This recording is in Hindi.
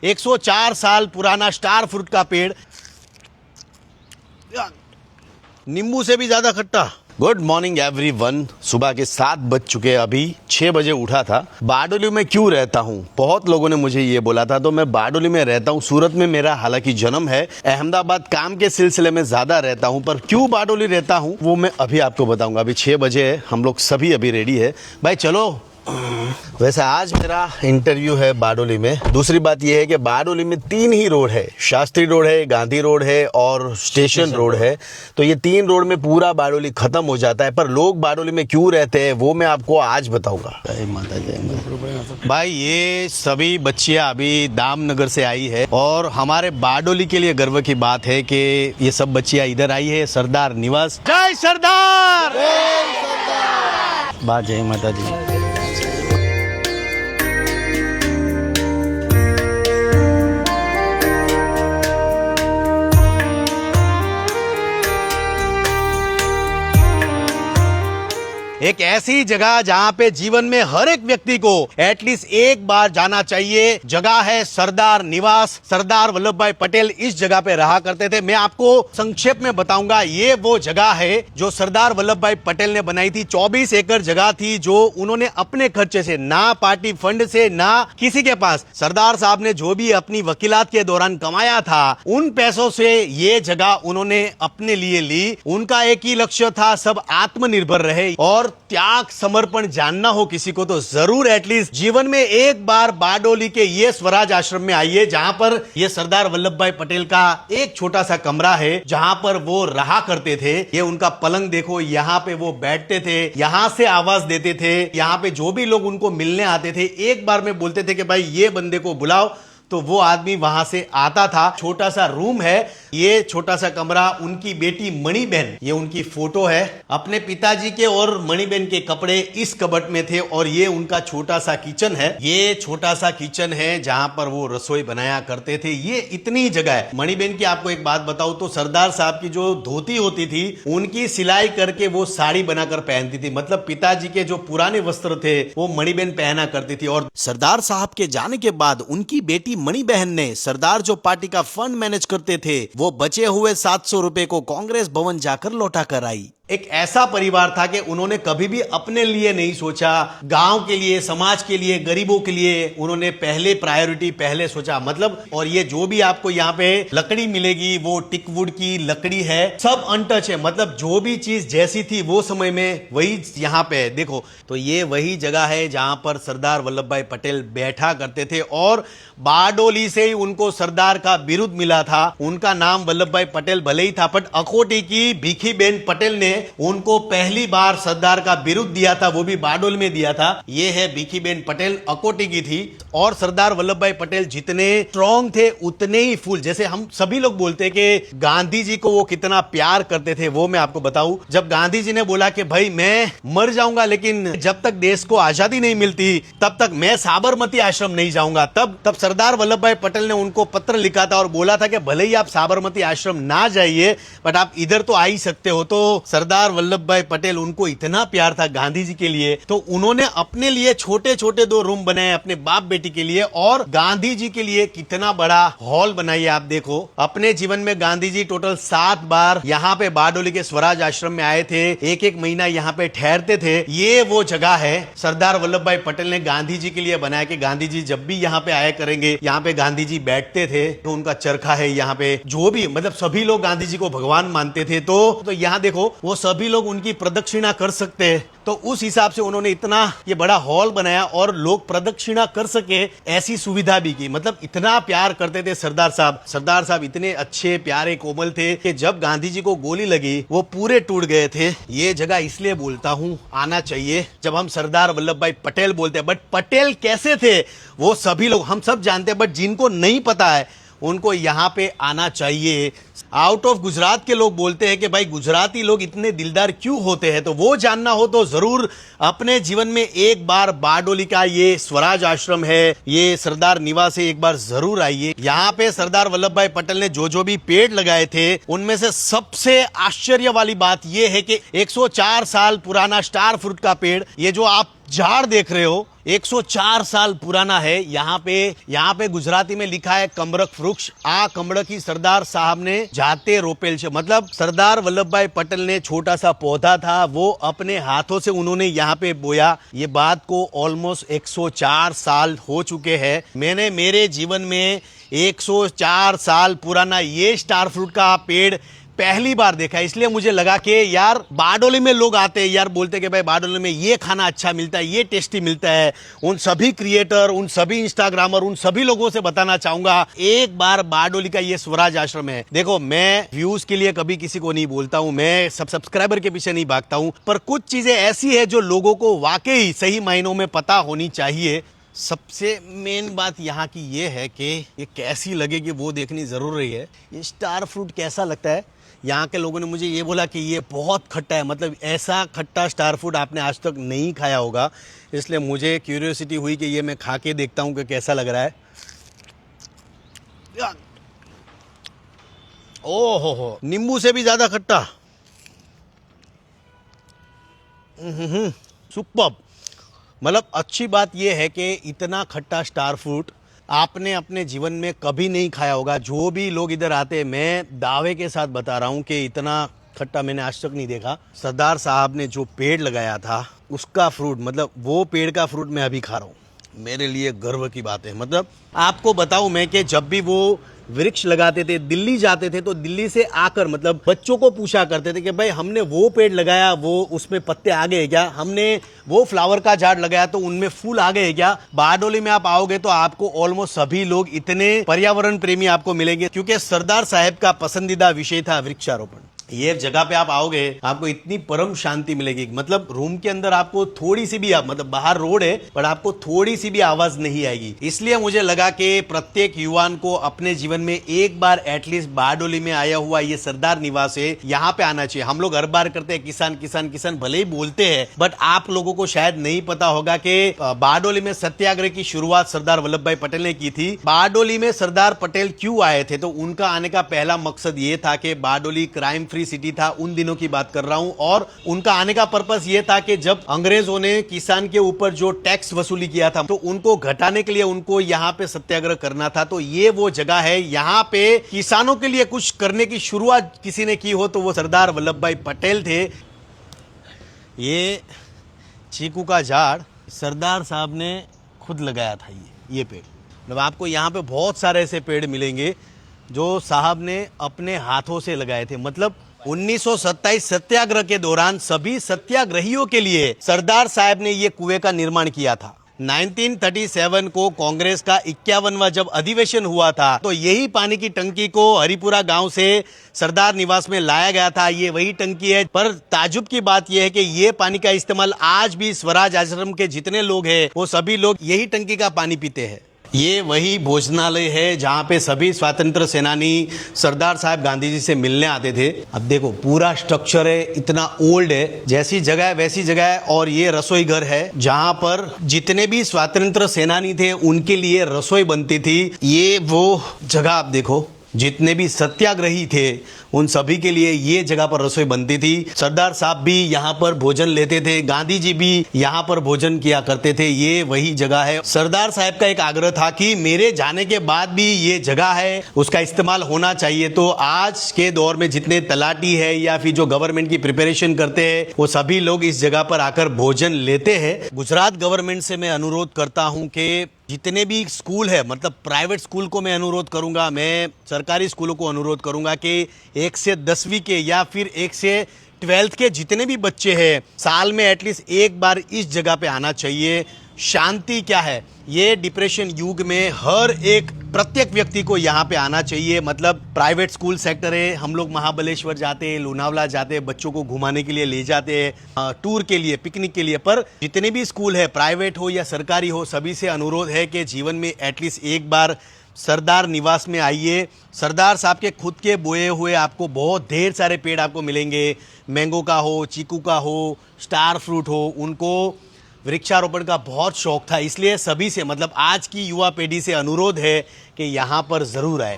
104 साल पुराना स्टार फ्रूट का पेड़, नींबू से भी ज्यादा खट्टा। Good morning everyone. सुबह के 7 बज चुके, अभी 6 बजे उठा था। बारडोली में क्यों रहता हूँ, बहुत लोगों ने मुझे ये बोला था, तो मैं बारडोली में रहता हूँ। सूरत में मेरा हालांकि जन्म है, अहमदाबाद काम के सिलसिले में ज्यादा रहता हूँ, पर क्यों बारडोली रहता हूँ वो मैं अभी आपको बताऊंगा। अभी 6 बजे है, हम लोग सभी अभी रेडी है। भाई चलो। वैसे आज मेरा इंटरव्यू है बारडोली में। दूसरी बात यह है कि बारडोली में 3 ही रोड है, शास्त्री रोड है, गांधी रोड है और स्टेशन रोड है। तो ये 3 रोड में पूरा बारडोली खत्म हो जाता है। पर लोग बारडोली में क्यों रहते हैं वो मैं आपको आज बताऊंगा। जय माता जय। भाई ये सभी बच्चियां अभी दामनगर से आई है और हमारे बारडोली के लिए गर्व की बात है कि ये सब बच्चियां इधर आई है, सरदार निवास। जय सरदार। बात जय माता जी। एक ऐसी जगह जहां पे जीवन में हर एक व्यक्ति को एटलीस्ट एक बार जाना चाहिए, जगह है सरदार निवास। सरदार वल्लभ भाई पटेल इस जगह पे रहा करते थे। मैं आपको संक्षेप में बताऊंगा। ये वो जगह है जो सरदार वल्लभ भाई पटेल ने बनाई थी। 24 एकड़ जगह थी जो उन्होंने अपने खर्चे से, ना पार्टी फंड से, ना किसी के पास, सरदार साहब ने जो भी अपनी वकीलात के दौरान कमाया था उन पैसों से ये जगह उन्होंने अपने लिए ली। उनका एक ही लक्ष्य था, सब आत्मनिर्भर रहे। और त्याग समर्पण जानना हो किसी को तो जरूर एटलीस्ट जीवन में एक बार बारडोली के ये स्वराज आश्रम में आइए, जहां पर ये सरदार वल्लभ भाई पटेल का एक छोटा सा कमरा है जहां पर वो रहा करते थे। ये उनका पलंग देखो, यहाँ पे वो बैठते थे, यहां से आवाज देते थे। यहाँ पे जो भी लोग उनको मिलने आते थे एक बार में बोलते थे कि भाई ये बंदे को बुलाओ, तो वो आदमी वहां से आता था। छोटा सा रूम है, ये छोटा सा कमरा। उनकी बेटी मणिबेन, ये उनकी फोटो है। अपने पिताजी के और मणिबेन के कपड़े इस कबर्ड में थे और ये उनका छोटा सा किचन है। ये छोटा सा किचन है जहां पर वो रसोई बनाया करते थे। ये इतनी जगह है। मणिबेन की आपको एक बात बताऊं तो सरदार साहब की जो धोती होती थी उनकी सिलाई करके वो साड़ी बनाकर पहनती थी। मतलब पिताजी के जो पुराने वस्त्र थे वो मणिबेन पहना करती थी। और सरदार साहब के जाने के बाद उनकी बेटी मणि बहन ने, सरदार जो पार्टी का फंड मैनेज करते थे, वो बचे हुए 700 रुपए को कांग्रेस भवन जाकर लौटा कर आई। एक ऐसा परिवार था कि उन्होंने कभी भी अपने लिए नहीं सोचा, गांव के लिए, समाज के लिए, गरीबों के लिए उन्होंने पहले प्रायोरिटी पहले सोचा। मतलब, और ये जो भी आपको यहाँ पे लकड़ी मिलेगी वो टिकवुड की लकड़ी है, सब अनटच है। मतलब जो भी चीज जैसी थी वो समय में वही यहाँ पे देखो। तो ये वही जगह है जहां पर सरदार वल्लभ भाई पटेल बैठा करते थे और बारडोली से ही उनको सरदार का बिरुद मिला था। उनका नाम वल्लभ भाई पटेल भले ही था, बट अकोटी की भीखीबेन पटेल ने उनको पहली बार सरदार का बिरुद दिया था, वो भी बारडोली में दिया था। ये है भीखीबेन पटेल, अकोटी की थी। और सरदार वल्लभ भाई पटेल जितने स्ट्रॉन्ग थे उतने ही फूल, जैसे हम सभी लोग बोलते हैं कि गांधी जी को वो कितना प्यार करते थे, वो मैं आपको बताऊं। जब गांधी जी ने बोला कि भाई मैं मर जाऊंगा लेकिन जब तक देश को आजादी नहीं मिलती तब तक मैं साबरमती आश्रम नहीं जाऊंगा, तब सरदार वल्लभ भाई पटेल ने उनको पत्र लिखा था और बोला था कि भले ही आप साबरमती आश्रम ना जाइए बट आप इधर तो आ ही सकते हो। तो सरदार वल्लभ भाई पटेल, उनको इतना प्यार था गांधी जी के लिए, तो उन्होंने अपने लिए छोटे छोटे 2 रूम बनाए अपने बाप बेटी के लिए और गांधी जी के लिए कितना बड़ा हॉल बनाइए। आप देखो, अपने जीवन में गांधी जी टोटल 7 बार यहाँ पे बारडोली के स्वराज आश्रम में आए थे, एक महीना यहाँ पे ठहरते थे। ये वो जगह है सरदार वल्लभ भाई पटेल ने गांधी जी के लिए बनाया कि गांधी जी जब भी यहाँ पे आया करेंगे, यहाँ पे गांधी जी बैठते थे। तो उनका चरखा है यहाँ पे, जो भी मतलब सभी लोग गांधी जी को भगवान मानते थे। तो यहाँ देखो वो सभी लोग उनकी प्रदक्षिणा कर सकते हैं। तो उस हिसाब से उन्होंने इतना ये बड़ा हॉल बनाया और लोग प्रदक्षिणा कर सके ऐसी सुविधा भी की। मतलब इतना प्यार करते थे सरदार साहब। सरदार साहब इतने अच्छे प्यारे कोमल थे कि जब गांधी जी को गोली लगी वो पूरे टूट गए थे। ये जगह इसलिए बोलता हूँ आना चाहिए जब हम सरदार वल्लभ भाई पटेल बोलते हैं। बट पटेल कैसे थे वो सभी लोग, हम सब जानते हैं, बट जिनको नहीं पता है उनको यहाँ पे आना चाहिए। आउट ऑफ गुजरात के लोग बोलते हैं कि भाई गुजराती लोग इतने दिलदार क्यों होते हैं, तो वो जानना हो तो जरूर अपने जीवन में एक बार बारडोली का ये स्वराज आश्रम है, ये सरदार निवास है, एक बार जरूर आइए। यहाँ पे सरदार वल्लभ भाई पटेल ने जो भी पेड़ लगाए थे उनमें से सबसे आश्चर्य वाली बात ये है कि 104 साल पुराना स्टार फ्रूट का पेड़, ये जो आप झाड़ देख रहे हो, 104 साल पुराना है। यहाँ पे गुजराती में लिखा है कमरक वृक्ष। आ कमरकी सरदार साहब ने जाते रोपेल छे, मतलब सरदार वल्लभ भाई पटेल ने छोटा सा पौधा था, वो अपने हाथों से उन्होंने यहाँ पे बोया। ये बात को ऑलमोस्ट 104 साल हो चुके हैं। मैंने मेरे जीवन में 104 साल पुराना ये स्टार फ्रूट का पेड़ पहली बार देखा, इसलिए मुझे लगा कि यार बारडोली में लोग आते हैं यार, बोलते कि भाई बारडोली में ये खाना अच्छा मिलता है, ये टेस्टी मिलता है। उन सभी क्रिएटर, उन सभी इंस्टाग्रामर, उन सभी लोगों से बताना चाहूंगा, एक बार बारडोली का ये स्वराज आश्रम है। देखो, मैं व्यूज के लिए कभी किसी को नहीं बोलता हूं, मैं सब्सक्राइबर के पीछे नहीं भागता हूं, पर कुछ चीजें ऐसी है जो लोगों को वाकई सही मायनों में पता होनी चाहिए। सबसे मेन बात यहाँ की ये है कि ये कैसी लगेगी वो देखनी जरूरी है। ये स्टार फ्रूट कैसा लगता है, यहाँ के लोगों ने मुझे ये बोला कि ये बहुत खट्टा है, मतलब ऐसा खट्टा स्टार फ्रूट आपने आज तक नहीं खाया होगा। इसलिए मुझे क्यूरियोसिटी हुई कि ये मैं खा के देखता हूँ कि कैसा लग रहा है। ओहो हो, नींबू से भी ज्यादा खट्टा। सुपर्ब। मतलब अच्छी बात यह है कि इतना खट्टा स्टार फ्रूट आपने अपने जीवन में कभी नहीं खाया होगा। जो भी लोग इधर आते हैं, मैं दावे के साथ बता रहा हूँ कि इतना खट्टा मैंने आज तक नहीं देखा। सरदार साहब ने जो पेड़ लगाया था उसका फ्रूट, मतलब वो पेड़ का फ्रूट मैं अभी खा रहा हूँ। मेरे लिए गर्व की बात है। मतलब आपको बताऊं मैं कि जब भी वो वृक्ष लगाते थे, दिल्ली जाते थे, तो दिल्ली से आकर मतलब बच्चों को पूछा करते थे कि भाई हमने वो पेड़ लगाया, वो उसमें पत्ते आ गए क्या, हमने वो फ्लावर का झाड़ लगाया तो उनमें फूल आ गए क्या। बारडोली में आप आओगे तो आपको ऑलमोस्ट सभी लोग इतने पर्यावरण प्रेमी आपको मिलेंगे, क्योंकि सरदार साहब का पसंदीदा विषय था वृक्षारोपण। ये जगह पे आप आओगे, आपको इतनी परम शांति मिलेगी। मतलब रूम के अंदर आपको थोड़ी सी भी, मतलब बाहर रोड है पर आपको थोड़ी सी भी आवाज नहीं आएगी। इसलिए मुझे लगा कि प्रत्येक युवान को अपने जीवन में एक बार एटलीस्ट बारडोली में आया हुआ ये सरदार निवास है, यहाँ पे आना चाहिए। हम लोग हर बार करते हैं किसान किसान किसान, भले ही बोलते हैं, बट आप लोगों को शायद नहीं पता होगा कि बारडोली में सत्याग्रह की शुरुआत सरदार वल्लभ भाई पटेल ने की थी। बारडोली में सरदार पटेल क्यों आए थे, तो उनका आने का पहला मकसद ये था कि बारडोली क्राइम फ्री सिटी था, उन दिनों की बात कर रहा हूं। और उनका आने का पर्पस यह था कि जब अंग्रेजों ने किसान के ऊपर जो टैक्स वसूली किया था, तो उनको घटाने के लिए उनको यहां पे सत्याग्रह करना था। तो ये वो जगह है, यहां पे किसानों के लिए कुछ करने की शुरुआत किसी ने की हो तो वो सरदार वल्लभ भाई पटेल थे। ये चीकू का झाड़ सरदार साहब ने खुद लगाया था। ये पेड़, मतलब आपको यहाँ पे बहुत सारे ऐसे पेड़ मिलेंगे जो साहब ने अपने हाथों से लगाए थे। मतलब 1927 सत्याग्रह के दौरान सभी सत्याग्रहियों के लिए सरदार साहब ने यह कुएं का निर्माण किया था। 1937 को कांग्रेस का 51वां जब अधिवेशन हुआ था, तो यही पानी की टंकी को हरिपुरा गांव से सरदार निवास में लाया गया था। ये वही टंकी है। पर ताजुब की बात यह है कि ये पानी का इस्तेमाल आज भी स्वराज आश्रम के जितने लोग हैं वो सभी लोग यही टंकी का पानी पीते हैं। ये वही भोजनालय है जहाँ पे सभी स्वतंत्र सेनानी सरदार साहब गांधी जी से मिलने आते थे। अब देखो पूरा स्ट्रक्चर है, इतना ओल्ड है, जैसी जगह है वैसी जगह है। और ये रसोई घर है जहाँ पर जितने भी स्वतंत्र सेनानी थे उनके लिए रसोई बनती थी। ये वो जगह आप देखो, जितने भी सत्याग्रही थे उन सभी के लिए ये जगह पर रसोई बनती थी। सरदार साहब भी यहाँ पर भोजन लेते थे, गांधी जी भी यहाँ पर भोजन किया करते थे। ये वही जगह है। सरदार साहब का एक आग्रह था कि मेरे जाने के बाद भी ये जगह है उसका इस्तेमाल होना चाहिए। तो आज के दौर में जितने तलाटी है या फिर जो गवर्नमेंट की प्रिपरेशन करते हैं वो सभी लोग इस जगह पर आकर भोजन लेते हैं। गुजरात गवर्नमेंट से मैं अनुरोध करता हूँ कि जितने भी स्कूल है, मतलब प्राइवेट स्कूल को मैं अनुरोध करूंगा, मैं सरकारी स्कूलों को अनुरोध करूंगा कि 1 से 10वीं के या फिर 1 से 12th के जितने भी बच्चे हैं साल में एटलीस्ट एक बार इस जगह पे आना चाहिए। शांति क्या है, ये डिप्रेशन युग में हर एक प्रत्येक व्यक्ति को यहाँ पे आना चाहिए। मतलब प्राइवेट स्कूल सेक्टर है, हम लोग महाबलेश्वर जाते हैं, लोनावला जाते हैं, बच्चों को घुमाने के लिए ले जाते हैं, टूर के लिए, पिकनिक के लिए। पर जितने भी स्कूल है, प्राइवेट हो या सरकारी हो, सभी से अनुरोध है कि जीवन में एटलीस्ट एक बार सरदार निवास में आइए। सरदार साहब के खुद के बोए हुए आपको बहुत ढेर सारे पेड़ आपको मिलेंगे, मैंगो का हो, चीकू का हो, स्टार फ्रूट हो। उनको वृक्षारोपण का बहुत शौक था, इसलिए सभी से, मतलब आज की युवा पीढ़ी से अनुरोध है कि यहाँ पर जरूर आए।